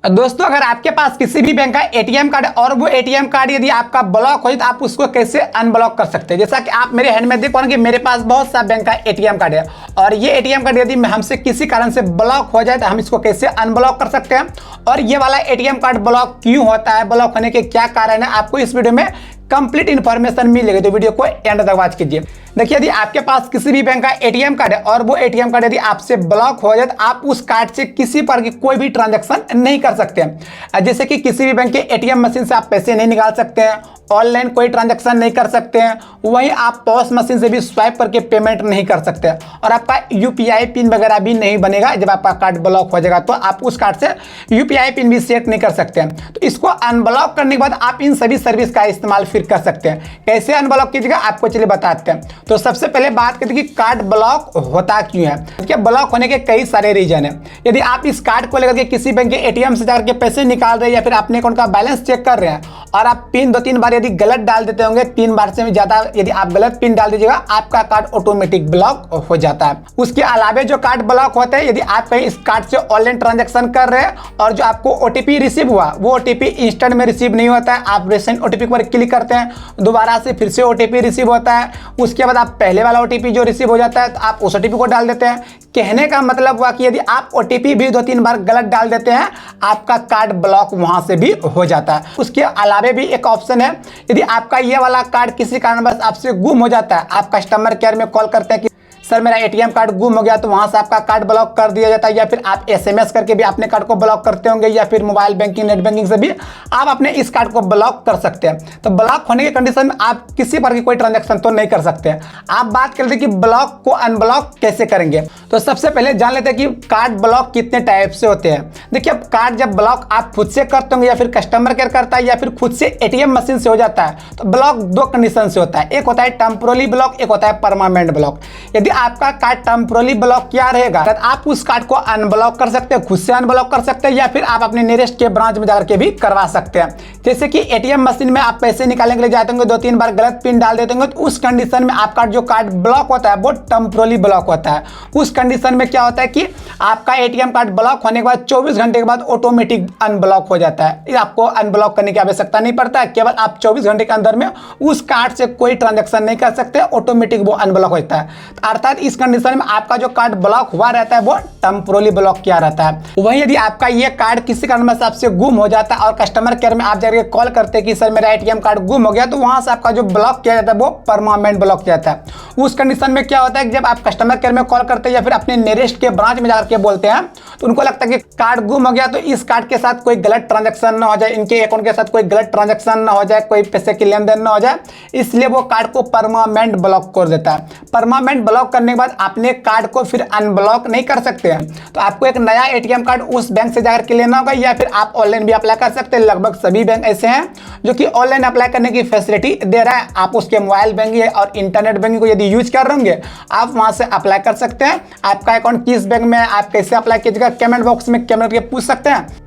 दोस्तों अगर आपके पास किसी भी बैंक का एटीएम कार्ड है और वो एटीएम कार्ड यदि आपका ब्लॉक हो तो आप उसको कैसे अनब्लॉक कर सकते हैं। जैसा कि आप मेरे हैंड में देख पा रहे हैं कि मेरे पास बहुत सा बैंक का एटीएम कार्ड है और ये एटीएम कार्ड यदि हमसे किसी कारण से ब्लॉक हो जाए तो हम इसको कैसे अनब्लॉक कर सकते हैं और ये वाला एटीएम कार्ड ब्लॉक क्यों होता है, ब्लॉक होने के क्या कारण है, आपको इस वीडियो में कंप्लीट इन्फॉर्मेशन मिलेगी। तो वीडियो को एंड तक वॉच कीजिए। देखिए यदि आपके पास किसी भी बैंक का एटीएम कार्ड है और वो एटीएम कार्ड यदि आपसे ब्लॉक हो जाए तो आप उस कार्ड से किसी पर की कोई भी ट्रांजैक्शन नहीं कर सकते हैं। जैसे कि किसी भी बैंक के एटीएम मशीन से आप पैसे नहीं निकाल सकते हैं, ऑनलाइन कोई ट्रांजैक्शन नहीं कर सकते हैं, वहीं आप पॉस मशीन से भी स्वाइप करके पेमेंट नहीं कर सकते हैं और आपका यूपीआई पिन वगैरह भी नहीं बनेगा। जब आपका कार्ड ब्लॉक हो जाएगा तो आप उस कार्ड से यूपीआई पिन भी सेट नहीं कर सकते हैं। तो इसको अनब्लॉक करने के बाद आप इन सभी सर्विस का इस्तेमाल फिर कर सकते हैं। कैसे अनब्लॉक कीजिएगा आपको चलिए बताते हैं। तो सबसे पहले बात करते हैं कि कार्ड ब्लॉक होता क्यों है। देखिए ब्लॉक होने के कई सारे रीजन है। यदि आप इस कार्ड को लेकर के किसी बैंक के एटीएम से जाकर के पैसे निकाल रहे हैं या फिर अपने अकाउंट का बैलेंस चेक कर रहे हैं और आप पिन 2-3 बार यदि गलत डाल देते होंगे, 3 बार से ज्यादा यदि आप गलत पिन डाल दीजिएगा आपका कार्ड ऑटोमेटिक ब्लॉक हो जाता है। उसके अलावा जो कार्ड ब्लॉक होते हैं, यदि आप कहीं इस कार्ड से ऑनलाइन ट्रांजैक्शन कर रहे हैं और जो आपको ओटीपी रिसीव हुआ वो ओटीपी इंस्टेंट में रिसीव नहीं होता है, आप रिसेंट ओटीपी पर क्लिक करते हैं, दोबारा से फिर से ओटीपी रिसीव होता है, उसके बाद आप पहले वाला ओटीपी जो रिसीव हो जाता है तो आप उस ओटीपी को डाल देते हैं। कहने का मतलब हुआ कि यदि आप ओटीपी भी 2-3 बार गलत डाल देते हैं आपका कार्ड ब्लॉक वहां से भी हो जाता है। उसके अलावा भी एक ऑप्शन है, यदि आपका ये वाला कार्ड किसी कारणवश आपसे गुम हो जाता है, आप कस्टमर केयर में कॉल करते हैं कि सर मेरा एटीएम कार्ड गुम हो गया, तो वहां से आपका कार्ड ब्लॉक कर दिया जाता है या फिर आप एसएमएस करके भी अपने कार्ड को ब्लॉक करते होंगे या फिर मोबाइल बैंकिंग नेट बैंकिंग से भी आप अपने इस कार्ड को ब्लॉक कर सकते हैं। तो ब्लॉक होने की कंडीशन में आप किसी पर की कोई ट्रांजैक्शन तो नहीं कर सकते। आप बात करते हैं कि ब्लॉक को अनब्लॉक कैसे करेंगे। तो सबसे पहले जान लेते हैं कि कार्ड ब्लॉक कितने टाइप से होते हैं। देखिए कार्ड जब ब्लॉक आप खुद से करते होंगे या फिर कस्टमर केयर करता है या फिर खुद से एटीएम मशीन से हो जाता है तो ब्लॉक 2 कंडीशन से होता है। एक होता है टेम्पोररी ब्लॉक, एक होता है परमानेंट ब्लॉक। यदि आपका कार्ड टेम्पोररी ब्लॉक क्या रहेगा तो आप उस कार्ड को अनब्लॉक कर सकते हैं, खुद से अनब्लॉक कर सकते हैं या फिर आप अपने नियरेस्ट के ब्रांच में जाकर के भी करवा सकते हैं। जैसे कि एटीएम मशीन में आप पैसे निकालने के लिए जाते होंगे, 2-3 बार गलत पिन डाल देते होंगे तो उस कंडीशन में आपका जो कार्ड ब्लॉक होता है वो टेम्पोररी ब्लॉक होता है। उस कंडीशन में क्या होता है कि आपका एटीएम कार्ड ब्लॉक होने के बाद 24 घंटे के बाद ऑटोमेटिक अनब्लॉक हो जाता है। आपको अनब्लॉक करने की आवश्यकता नहीं पड़ता है, केवल आप 24 घंटे के अंदर में उस कार्ड से कोई ट्रांजैक्शन नहीं कर सकते, ऑटोमेटिक वो अनब्लॉक होता है। अर्थात इस कंडीशन में आपका जो कार्ड ब्लॉक हुआ रहता है वो टेम्पोररी ब्लॉक किया रहता है। वहीं यदि आपका ये कार्ड किसी कारणवश आपसे गुम हो जाता है और कस्टमर केयर में आप जाकर कॉल करते हैं कि सर मेरा एटीएम कार्ड गुम हो गया, तो वहां से आपका जो ब्लॉक किया जाता है वो परमानेंट ब्लॉक किया जाता है। उस कंडीशन में क्या होता है कि जब आप कस्टमर केयर में कॉल करते हैं या फिर अपने नियरेस्ट के ब्रांच में जाकर के बोलते हैं तो उनको लगता है कि कार्ड गुम हो गया तो इस कार्ड के साथ कोई गलत ट्रांजैक्शन ना हो जाए, इनके अकाउंट के साथ कोई गलत ट्रांजैक्शन ना हो जाए, कोई पैसे की लेन देन ना हो जाए, इसलिए वो कार्ड को परमानेंट ब्लॉक कर देता है। परमानेंट ब्लॉक करने के बाद अपने कार्ड को फिर अनब्लॉक नहीं कर सकते हैं, तो आपको एक नया एटीएम कार्ड उस बैंक से जाकर के लेना होगा या फिर आप ऑनलाइन भी अप्लाई कर सकते हैं। लगभग सभी बैंक ऐसे हैं जो कि ऑनलाइन अप्लाई करने की फैसिलिटी दे रहा है। आप उसके मोबाइल बैंकिंग और इंटरनेट बैंकिंग को यदि यूज कर रहे होंगे आप वहां से अप्लाई कर सकते हैं। आपका अकाउंट किस बैंक में, आप कैसे अप्लाई कीजिएगा, कमेंट बॉक्स में कमेंट करके पूछ सकते हैं।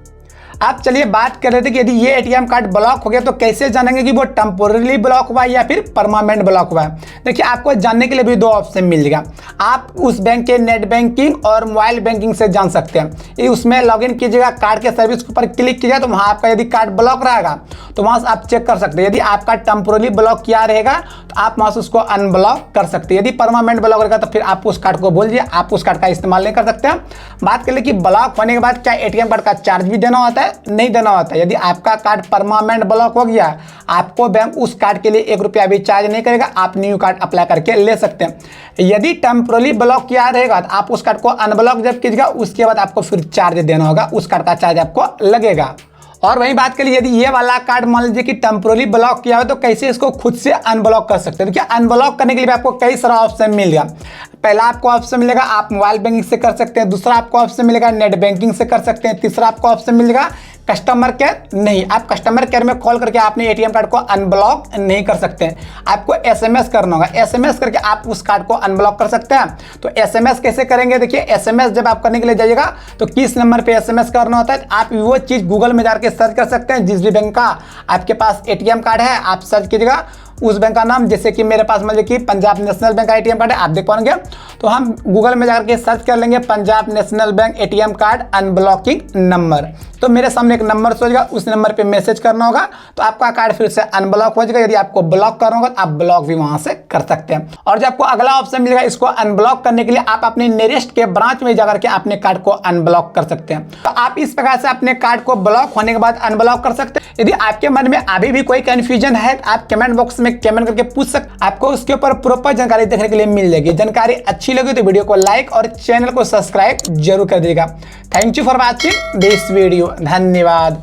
आप चलिए बात कर रहे थे कि यदि ये एटीएम कार्ड ब्लॉक हो गया तो कैसे जानेंगे कि वो टेम्पोररी ब्लॉक हुआ है या फिर परमानेंट ब्लॉक हुआ है। देखिए आपको जानने के लिए भी 2 ऑप्शन मिल जाएगा। आप उस बैंक के नेट बैंकिंग और मोबाइल बैंकिंग से जान सकते हैं। ये उसमें लॉगिन कीजिएगा, कार्ड के सर्विस के ऊपर क्लिक कीजिएगा तो वहाँ आपका यदि कार्ड ब्लॉक रहेगा तो वहाँ से आप चेक कर सकते हैं। यदि आपका टेम्पोररी ब्लॉक किया रहेगा तो आप वहाँ से उसको अनब्लॉक कर सकते हैं। यदि परमानेंट ब्लॉक रहेगा तो फिर आप उस कार्ड को बोलिए, आप उस कार्ड का इस्तेमाल नहीं कर सकते हैं। बात कर ले कि ब्लॉक होने के बाद क्या एटीएम कार्ड का चार्ज भी देना होता है? नहीं देना होता। यदि आपका कार्ड परमानेंट ब्लॉक हो गया आपको बैंक उस कार्ड के लिए 1 रुपया भी चार्ज नहीं करेगा, आप न्यू कार्ड अप्लाई करके ले सकते हैं। यदि टेम्पोररी ब्लॉक किया रहेगा तो आप उस कार्ड को अनब्लॉक जब कीजिएगा उसके बाद आपको फिर चार्ज देना होगा, उस कार्ड का चार्ज आपको लगेगा। और वही बात करिए यदि ये वाला कार्ड मान लीजिए कि टेम्पोररी ब्लॉक किया हो तो कैसे इसको खुद से अनब्लॉक कर सकते हैं। देखिए अनब्लॉक करने के लिए आपको कई सारा ऑप्शन मिल गया। पहला आपको ऑप्शन मिलेगा आप मोबाइल बैंकिंग से कर सकते हैं, दूसरा आपको ऑप्शन मिलेगा नेट बैंकिंग से कर सकते हैं, तीसरा आपको ऑप्शन मिलेगा कस्टमर केयर। नहीं, आप कस्टमर केयर में कॉल करके अपने एटीएम कार्ड को अनब्लॉक नहीं कर सकते हैं, आपको एसएमएस करना होगा। एसएमएस करके आप उस कार्ड को अनब्लॉक कर सकते हैं। तो एसएमएस कैसे करेंगे? देखिए एसएमएस जब आप करने के लिए जाइएगा तो किस नंबर पे एसएमएस करना होता है आप वो चीज़ गूगल में जाकर सर्च कर सकते हैं। जिस भी बैंक का आपके पास एटीएम कार्ड है आप सर्च कीजिएगा उस बैंक का नाम, जैसे कि मेरे पास मतलब कि पंजाब नेशनल बैंक का एटीएम कार्ड है, आप देख पाएंगे। तो हम गूगल में जाकर के सर्च कर लेंगे Punjab national bank ATM card unblocking number. तो मेरे सामने एक नंबर सोचेगा, उस नंबर पे मैसेज करना होगा, तो आपका कार्ड फिर से अनब्लॉक हो जाएगा। यदि आपको ब्लॉक करना होगा तो आप ब्लॉक भी वहां से कर सकते हैं। और जब आपको अगला ऑप्शन मिलेगा इसको अनब्लॉक करने के लिए, आप अपने नियरेस्ट के ब्रांच में जाकर के अपने कार्ड को अनब्लॉक कर सकते हैं। तो आप इस प्रकार से अपने कार्ड को ब्लॉक होने के बाद अनब्लॉक कर सकते हैं। यदि आपके मन में अभी भी कोई कंफ्यूजन है तो आप कमेंट बॉक्स में कमेंट करके पूछ सकते हैं, आपको उसके ऊपर प्रॉपर जानकारी देखने के लिए मिल जाएगी। जानकारी अच्छी लगी तो वीडियो को लाइक और चैनल को सब्सक्राइब जरूर कर दीजिएगा। Thank you for watching this video. धन्यवाद।